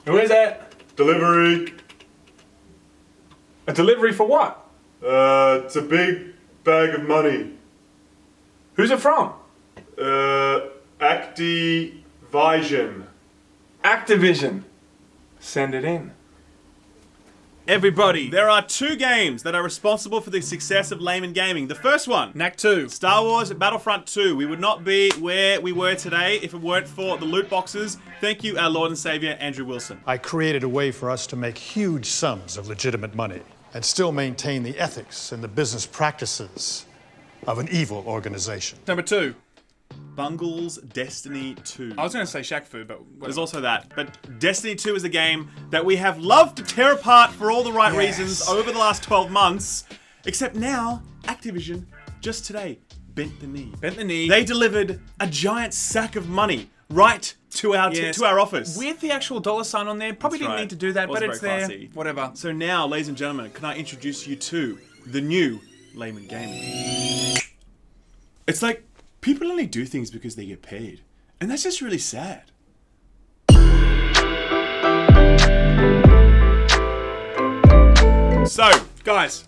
Who is it? Delivery. A delivery for what? It's a big bag of money. Who's it from? Activision. Activision. Send it in. Everybody, there are 2 games that are responsible for the success of Laymen Gaming. The first one, Knack 2. Star Wars Battlefront 2. We would not be where we were today if it weren't for the loot boxes. Thank you, our Lord and Savior, Andrew Wilson. I created a way for us to make huge sums of legitimate money and still maintain the ethics and the business practices of an evil organization. Number 2. Bungle's Destiny 2. I was going to say Shaq Fu, but whatever. There's also that. But Destiny 2 is a game that we have loved to tear apart for all the right reasons over the last 12 months. Except now, Activision, just today, bent the knee. Bent the knee. They delivered a giant sack of money right to our office. With the actual dollar sign on there. Probably That's didn't right. need to do that, but Wasn't it's very there. classy. Whatever. So now, ladies and gentlemen, can I introduce you to the new Laymen Gaming? It's like, people only do things because they get paid. And that's just really sad. So, guys,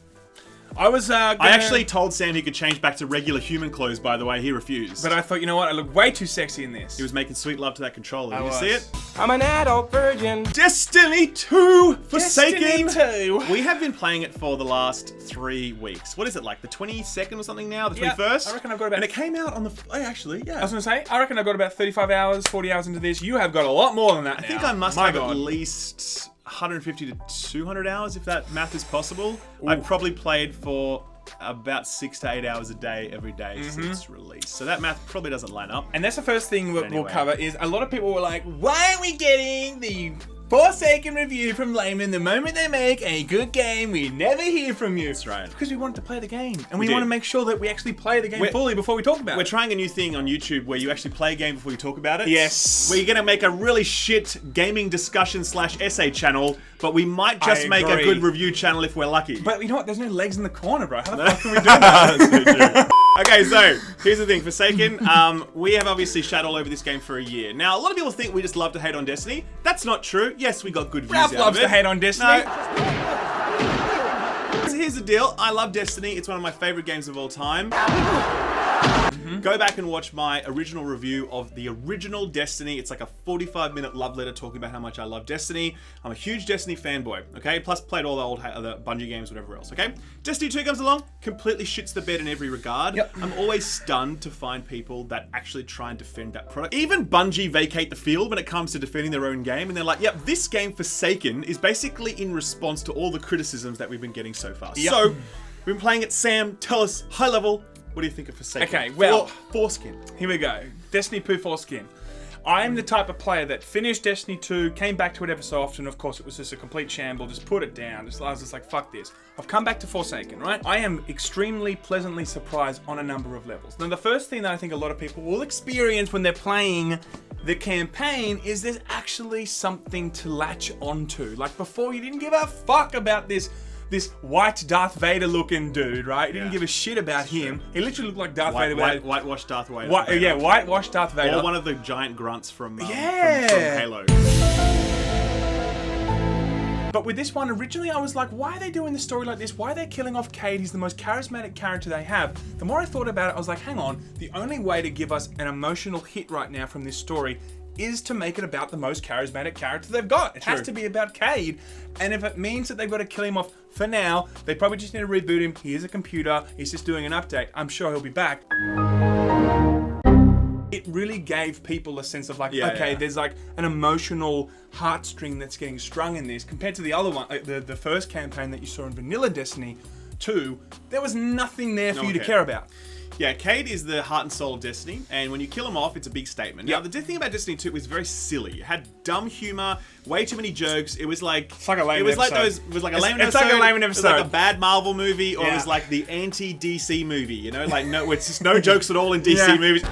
I was I actually told Sam he could change back to regular human clothes, by the way. He refused. But I thought, you know what? I look way too sexy in this. He was making sweet love to that controller. Did you was. see it? I'm an adult virgin. Destiny 2 Forsaken. Destiny 2. We have been playing it for the last 3 weeks. What is it, like the 22nd or something now? The Yeah, 21st? I reckon I've got about- And it came out on the... Oh, actually, yeah. I was going to say, I reckon I got about 35 hours, 40 hours into this. You have got a lot more than that I think now. I must My have God. at least 150 to 200 hours, if that math is possible. I've probably played for about 6 to 8 hours a day every day since release. So that math probably doesn't line up. And that's the first thing we'll Anyway. cover is a lot of people were like, why aren't we getting the Forsaken review from Laymen the moment they make a good game? We never hear from you. That's right. Because we wanted to play the game. And we did. want to make sure that we actually play the game We're- fully before we talk about We're it. trying a new thing on YouTube where you actually play a game before you talk about it. Yes. We're going to make a really shit gaming discussion / essay channel, but we might just I make a agree. good review channel if we're lucky. But you know what? There's no legs in the corner, bro. How the fuck can we do that? Okay, so here's the thing. Forsaken, we have obviously shat all over this game for a year. Now, a lot of people think we just love to hate on Destiny. That's not true. Yes, we got good views Ralph out loves of it. to hate on Destiny. So here's the deal. I love Destiny. It's one of my favorite games of all time. Go back and watch my original review of the original Destiny. It's like a 45-minute love letter talking about how much I love Destiny. I'm a huge Destiny fanboy, okay? Plus played all the old other Bungie games, whatever else, okay? Destiny 2 comes along, completely shits the bed in every regard. Yep. I'm always stunned to find people that actually try and defend that product. Even Bungie vacate the field when it comes to defending their own game, and they're like, yep, this game, Forsaken, is basically in response to all the criticisms that we've been getting so far. Yep. So, we've been playing it. Sam, tell us, high level, what do you think of Forsaken? Okay, well- Foreskin. Here we go. Destiny 2 Foreskin. I am the type of player that finished Destiny 2, came back to it ever so often. Of course, it was just a complete shamble. Just put it down. I was just like, fuck this. I've come back to Forsaken, right? I am extremely pleasantly surprised on a number of levels. Now, the first thing that I think a lot of people will experience when they're playing the campaign is there's actually something to latch onto. Like before, you didn't give a fuck about this white Darth Vader looking dude, right? You didn't give a shit about him. He literally looked like Darth Vader. Whitewashed Darth Vader. Whitewashed Darth Vader. Or one of the giant grunts from Yeah. from Halo. But with this one, originally I was like, why are they doing the story like this? Why are they killing off Cade? He's the most charismatic character they have. The more I thought about it, I was like, hang on. The only way to give us an emotional hit right now from this story is to make it about the most charismatic character they've got. It has to be about Cade. And if it means that they've got to kill him off for now, they probably just need to reboot him. He is a computer. He's just doing an update. I'm sure he'll be back. It really gave people a sense of like, there's like an emotional heartstring that's getting strung in this compared to the other one, the first campaign that you saw in Vanilla Destiny 2. There was nothing there for you to care about. Yeah, Cade is the heart and soul of Destiny, and when you kill him off, it's a big statement. Now, the thing about Destiny 2 was very silly. It had dumb humor, way too many jokes. It was like It's like a Laymen It was like episode. those. It was like a It's Laymen like episode. a Laymen It was like episode. a bad Marvel movie, or it Yeah. was like the anti-DC movie. You know, like no, it's just no jokes at all in DC Yeah. movies.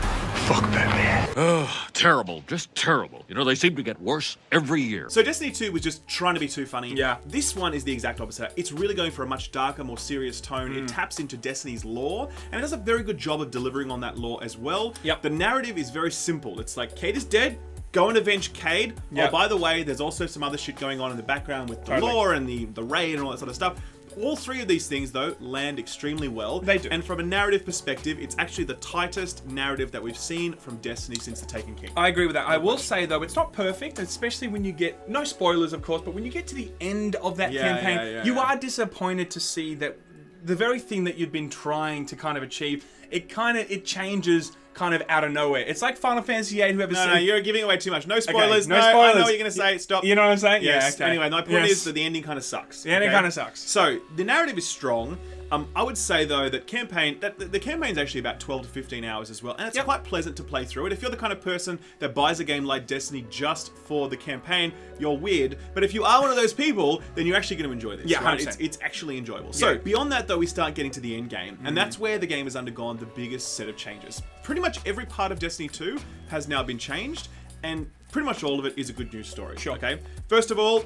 Fuck Batman. Oh, terrible. Just terrible. You know, they seem to get worse every year. So Destiny 2 was just trying to be too funny. Yeah. This one is the exact opposite. It's really going for a much darker, more serious tone. It taps into Destiny's lore, and it does a very good job of delivering on that lore as well. Yep. The narrative is very simple. It's like, Cade is dead, Go and avenge Cade. Yep. Oh, by the way, there's also some other shit going on in the background with the lore and the raid and all that sort of stuff. All three of these things, though, land extremely well. They do. And from a narrative perspective, it's actually the tightest narrative that we've seen from Destiny since the Taken King. I agree with that. I will say, though, it's not perfect, especially when you get, no spoilers, of course, but when you get to the end of that campaign, you are disappointed to see that the very thing that you've been trying to kind of achieve, it changes kind of out of nowhere. It's like Final Fantasy VIII, No, you're giving away too much. No spoilers. Okay, no spoilers. I know what you're going to say. Stop. You know what I'm saying? Yes. Yeah, okay. Anyway, my point is that the ending kind of sucks. The ending kind of sucks. So, the narrative is strong. I would say, though, that the campaign's actually about 12 to 15 hours as well, and it's quite pleasant to play through it. If you're the kind of person that buys a game like Destiny just for the campaign, you're weird. But if you are one of those people, then you're actually going to enjoy this. Yeah, right? 100%. It's actually enjoyable. So, beyond that, though, we start getting to the end game, and that's where the game has undergone the biggest set of changes. Pretty much every part of Destiny 2 has now been changed, and pretty much all of it is a good news story. Sure. Okay. First of all,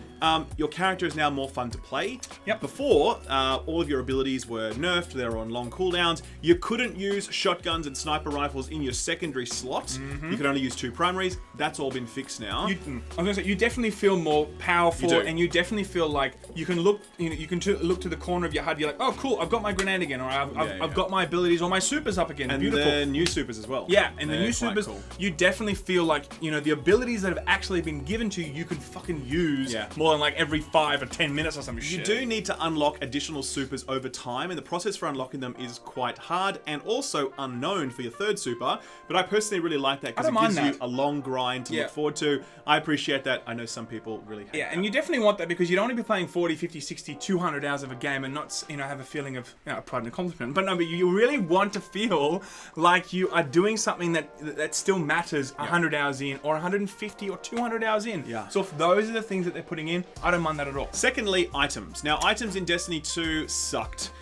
your character is now more fun to play. Yep. Before, all of your abilities were nerfed. They were on long cooldowns. You couldn't use shotguns and sniper rifles in your secondary slot. You could only use 2 primaries. That's all been fixed now. I was gonna say, you definitely feel more powerful, You do. and you definitely feel like you can look. You can look to the corner of your HUD. You're like, oh, cool, I've got my grenade again, or I've got my abilities or my supers up again. And Beautiful. the new supers as well. Yeah, and the They're new quite supers, cool. you definitely feel like, the abilities that have actually been given to you, you can fucking use more than like every 5 or 10 minutes or some shit. You do need to unlock additional supers over time, and the process for unlocking them is quite hard and also unknown for your third super. But I personally really like that because it gives you a long grind to look forward to. I appreciate that. I know some people really hate that. And you definitely want that because you don't want to be playing 40, 50, 60, 200 hours of a game and not, have a feeling of pride and accomplishment. But no, but you really want to feel like you are doing something that still matters 100 hours in, or 150 or 200 hours in. Yeah. So if those are the things that they're putting in, I don't mind that at all. Secondly, items. Now, items in Destiny 2 sucked.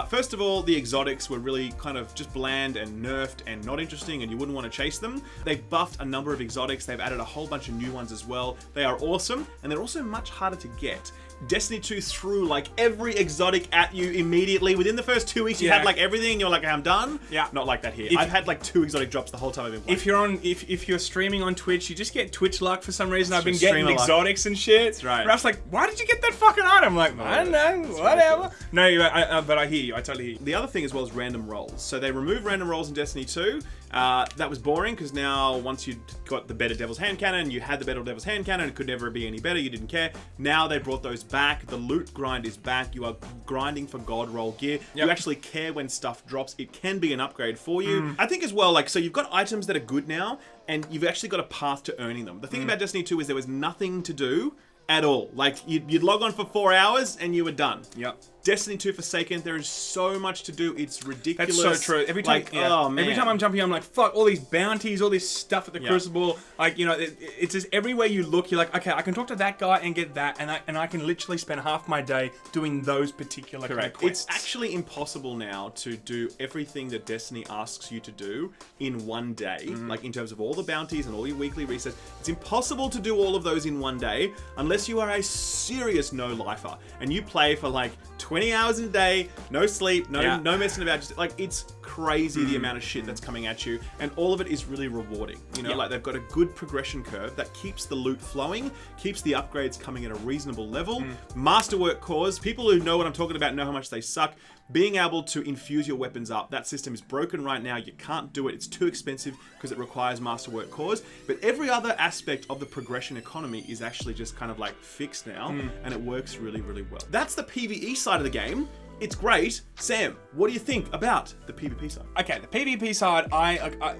First of all, the exotics were really kind of just bland and nerfed and not interesting, and you wouldn't want to chase them. They've buffed a number of exotics. They've added a whole bunch of new ones as well. They are awesome, and they're also much harder to get. Destiny 2 threw like every exotic at you immediately. Within the first 2 weeks, you had like everything, and you're like, I'm done. Yeah. Not like that here. I've had like 2 exotic drops the whole time I've been playing. If you're streaming on Twitch, you just get Twitch luck for some reason. I've been Streamer getting luck. exotics and shit. That's right. Ralph's like, why did you get that fucking item? I'm like, I don't know, whatever. No, but I hear you. I totally hear you. The other thing as well is random rolls. So they removed random rolls in Destiny 2. That was boring because now once you got the better Devil's Hand Cannon, you had the better Devil's Hand Cannon, it could never be any better, you didn't care. Now they brought those back. The loot grind is back. You are grinding for God roll gear. You actually care when stuff drops. It can be an upgrade for you. I think as well, so you've got items that are good now, and you've actually got a path to earning them. The thing about Destiny 2 is there was nothing to do at all. Like, you'd log on for 4 hours and you were done. Yep. Destiny 2 Forsaken, there is so much to do. It's ridiculous. That's so true. Every time, oh man, every time I'm jumping, I'm like, fuck, all these bounties, all this stuff at the Crucible. Like, it's just everywhere you look, you're like, okay, I can talk to that guy and get that, and I can literally spend half my day doing those particular kind of quests. It's actually impossible now to do everything that Destiny asks you to do in one day. Like in terms of all the bounties and all your weekly resets, it's impossible to do all of those in one day unless you are a serious no-lifer and you play for like 20 hours a day, no sleep, no messing about. Just like, it's crazy the amount of shit that's coming at you, and all of it is really rewarding. Like they've got a good progression curve that keeps the loot flowing, keeps the upgrades coming at a reasonable level. Masterwork cores, people who know what I'm talking about know how much they suck. Being able to infuse your weapons up, that system is broken right now. You can't do it. It's too expensive because it requires masterwork cores. But every other aspect of the progression economy is actually just kind of like fixed now, and it works really, really well. That's the PvE side of the game. It's great. Sam, what do you think about the PvP side? Okay, the PvP side,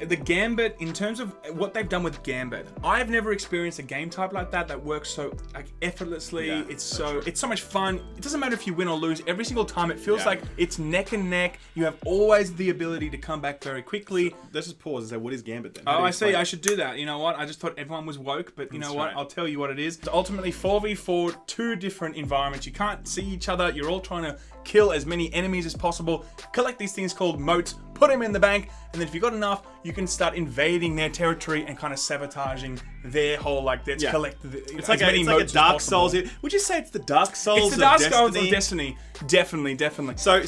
the Gambit, in terms of what they've done with Gambit, I've never experienced a game type like that works so effortlessly. It's so much fun. It doesn't matter if you win or lose. Every single time it feels like it's neck and neck. You have always the ability to come back very quickly. Let's just pause and say, what is Gambit then? Oh, I see. I should do that. You know what? I just thought everyone was woke, but you know what? I'll tell you what it is. It's ultimately 4v4, 2 different environments. You can't see each other. You're all trying to kill as many enemies as possible, collect these things called motes, put them in the bank, and then if you got enough, you can start invading their territory and kind of sabotaging their whole, like, let's collect it's like a Dark Souls. Would you say it's the Dark Souls It's the Dark of Souls Destiny? of Destiny. Definitely. So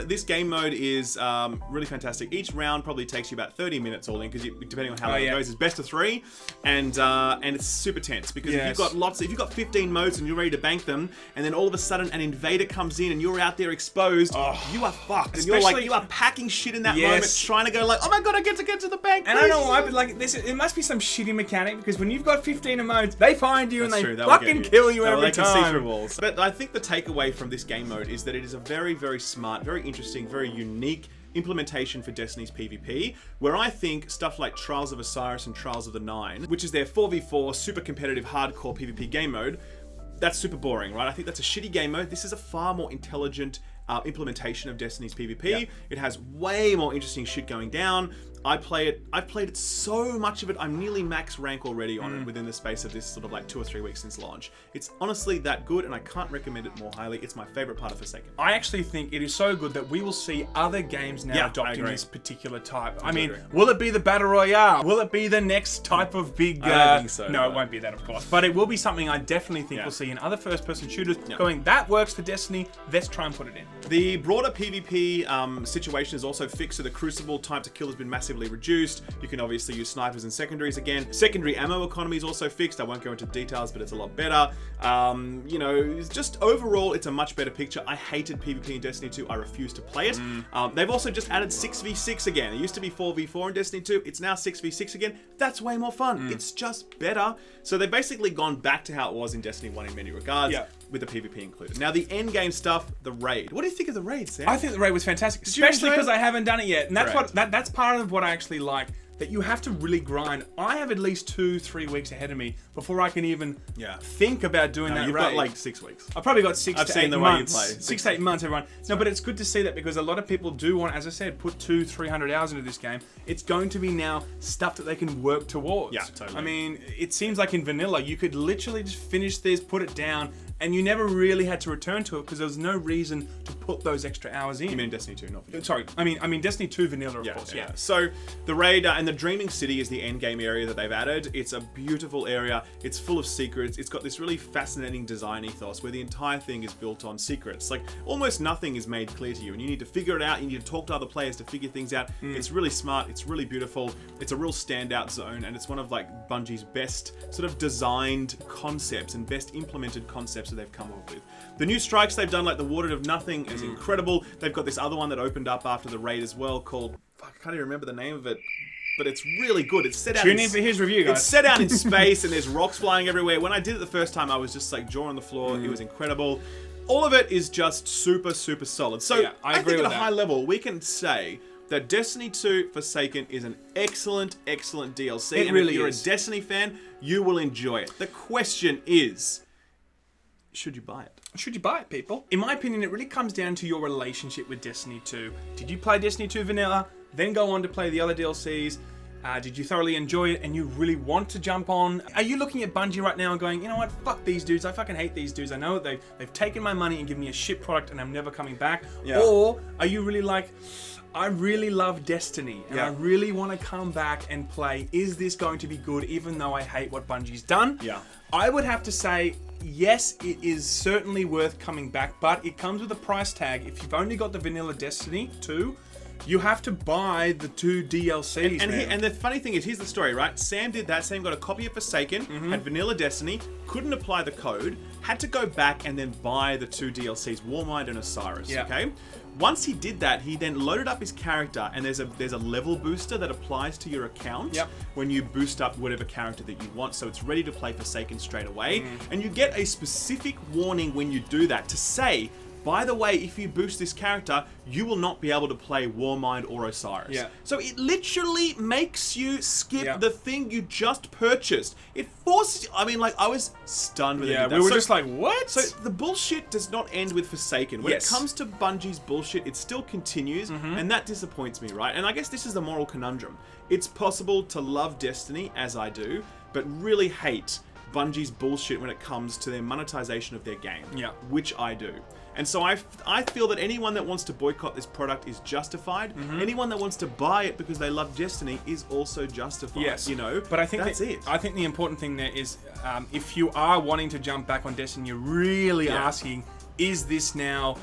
this game mode is really fantastic. Each round probably takes you about 30 minutes all in, because depending on how long it goes, it's best of 3, and it's super tense because if you've got 15 modes and you're ready to bank them, and then all of a sudden an invader comes in and you're out there exposed, you are fucked. And you are packing shit in that moment, trying to go like, oh my god, I get to the bank. And I don't know why, but like it must be some shitty mechanic, because when you've got 15 modes, they find you and they fucking kill you every time. They can see through walls. But I think the takeaway from this game mode is that it is a very, very smart, very interesting, very unique implementation for Destiny's PvP, where I think stuff like Trials of Osiris and Trials of the Nine, which is their 4v4 super competitive hardcore PvP game mode, that's super boring, right? I think that's a shitty game mode. This is a far more intelligent implementation of Destiny's PvP. It has way more interesting shit going down. I've played it so much of it. I'm nearly max rank already on it within the space of this sort of like 2 or 3 weeks since launch. It's honestly that good, and I can't recommend it more highly. It's my favorite part of Forsaken. I actually think it is so good that we will see other games now adopting this particular type. I mean, will it be the Battle Royale? Will it be the next type of big... I don't think so. No, it won't be that, of course. But it will be something I definitely think we'll see in other first-person shooters going, that works for Destiny, let's try and put it in. The broader PvP situation is also fixed, so the Crucible time to kill has been massively reduced. You can obviously use snipers and secondaries again. Secondary ammo economy is also fixed. I won't go into details, but it's a lot better. You know, it's just overall, it's a much better picture. I hated PvP in Destiny 2. I refuse to play it. They've also just added 6v6 again. It used to be 4v4 in Destiny 2. It's now 6v6 again. That's way more fun. It's just better. So they've basically gone back to how it was in Destiny 1 in many regards. With the PvP included. Now, the end game stuff, the raid. What do you think of the raid, Sam? I think the raid was fantastic, especially because I haven't done it yet. And that's that's part of what I actually like. That you have to really grind. I have at least 2-3 weeks ahead of me before I can even think about doing that raid. You've got like 6 weeks. I've probably got 6 to 8 months. Way you play. 6 to 8 months, everyone. No, but it's good to see that, because a lot of people do want, as I said, put 200-300 hours into this game. It's going to be now stuff that they can work towards. Yeah, totally. I mean, it seems like in vanilla, you could literally just finish this, put it down, and you never really had to return to it because there was no reason to put those extra hours in. You mean Destiny 2, not vanilla? Sorry, I mean Destiny 2 vanilla, of course. Yeah. So the raid and the Dreaming City is the end game area that they've added. It's a beautiful area. It's full of secrets. It's got this really fascinating design ethos where the entire thing is built on secrets. Like almost nothing is made clear to you, and you need to figure it out. You need to talk to other players to figure things out. It's really smart. It's really beautiful. It's a real standout zone, and it's one of like Bungie's best sort of designed concepts and best implemented concepts that they've come up with. The new strikes they've done, like the Water of Nothing, is incredible. They've got this other one that opened up after the raid as well called, I can't even remember the name of it, but it's really good. It's set out Tune in for his review, guys. It's set out in space and there's rocks flying everywhere. When I did it the first time, I was just like jaw on the floor. It was incredible. All of it is just super, super solid. So I think at a high level, we can say that Destiny 2 Forsaken is an excellent, excellent DLC. It really if you're is. a Destiny fan, you will enjoy it. The question is, should you buy it? Should you buy it, people? In my opinion, it really comes down to your relationship with Destiny 2. Did you play Destiny 2 vanilla, then go on to play the other DLCs? Did you thoroughly enjoy it and you really want to jump on? Are you looking at Bungie right now and going, you know what, fuck these dudes, I fucking hate these dudes, I know they've taken my money and given me a shit product and I'm never coming back? Or are you really like, I really love Destiny and I really want to come back and play, is this going to be good even though I hate what Bungie's done? I would have to say, yes, it is certainly worth coming back, but it comes with a price tag. If you've only got the vanilla Destiny 2, you have to buy the 2 DLCs. And the funny thing is, here's the story, right? Sam did that. Sam got a copy of Forsaken, had vanilla Destiny, couldn't apply the code, had to go back and then buy the 2 DLCs, Warmind and Osiris, okay? Once he did that, he then loaded up his character, and there's a level booster that applies to your account when you boost up whatever character that you want, so it's ready to play Forsaken straight away. And you get a specific warning when you do that to say, by the way, if you boost this character, you will not be able to play Warmind or Osiris. So it literally makes you skip the thing you just purchased. It forces you, I mean, like, I was stunned with it. We were just like, what? So the bullshit does not end with Forsaken. When it comes to Bungie's bullshit, it still continues, and that disappoints me, right? And I guess this is the moral conundrum. It's possible to love Destiny, as I do, but really hate Bungie's bullshit when it comes to their monetization of their game, which I do. And so I feel that anyone that wants to boycott this product is justified. Anyone that wants to buy it because they love Destiny is also justified. Yes, you know. but I think that's it. I think the important thing there is, if you are wanting to jump back on Destiny, you're really asking, is this now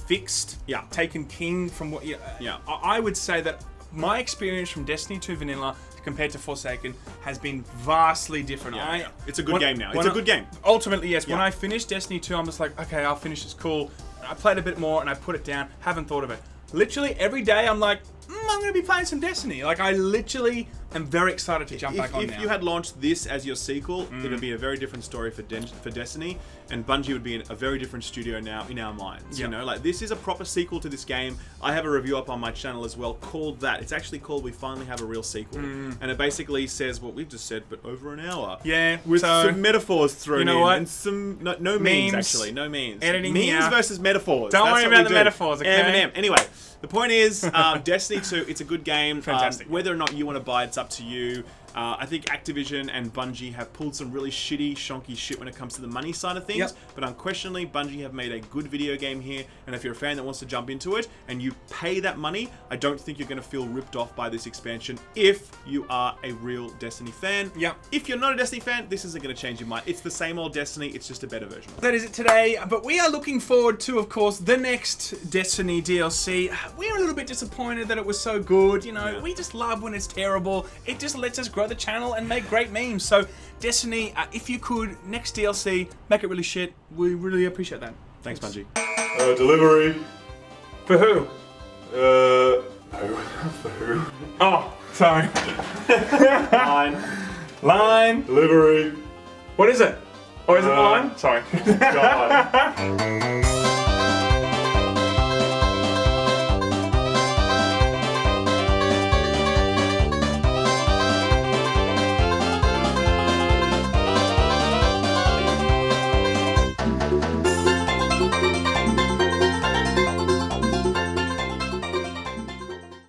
fixed? Yeah. Taken king from what? Yeah. I would say that my experience from Destiny 2 Vanilla compared to Forsaken has been vastly different. Yeah. It's a good game now. It's a good game. Ultimately, yes. Yeah. When I finished Destiny 2, I'm just like, okay, I'll finish this. Cool. I played a bit more and I put it down. Haven't thought of it. Literally every day, I'm like, I'm going to be playing some Destiny. Like, I literally am very excited to jump back on now. If you had launched this as your sequel, it would be a very different story for Destiny, and Bungie would be in a very different studio now in our minds. Yep. You know, like this is a proper sequel to this game. I have a review up on my channel as well called that. It's actually called We Finally Have a Real Sequel, and it basically says what we've just said, but over an hour. Yeah, with so, some metaphors thrown you know in, what? and some no memes actually, no memes. Editing memes here. versus metaphors. Don't That's worry what about we the do. metaphors, okay? Eminem. Anyway, the point is, Destiny 2. It's a good game. Fantastic. Whether or not you want to buy it's up to you. I think Activision and Bungie have pulled some really shitty, shonky shit when it comes to the money side of things. Yep. But unquestionably, Bungie have made a good video game here. And if you're a fan that wants to jump into it and you pay that money, I don't think you're going to feel ripped off by this expansion if you are a real Destiny fan. Yep. If you're not a Destiny fan, this isn't going to change your mind. It's the same old Destiny. It's just a better version. That is it today, but we are looking forward to, of course, the next Destiny DLC. We're a little bit disappointed that it was so good. You know, we just love when it's terrible. It just lets us grow the channel and make great memes. So, Destiny, if you could, next DLC, make it really shit. We really appreciate that. Thanks, Bungie. Delivery. For who? For who? Oh, sorry. Fine. Line. Delivery. What is it? Oh, is it the line? Sorry. God.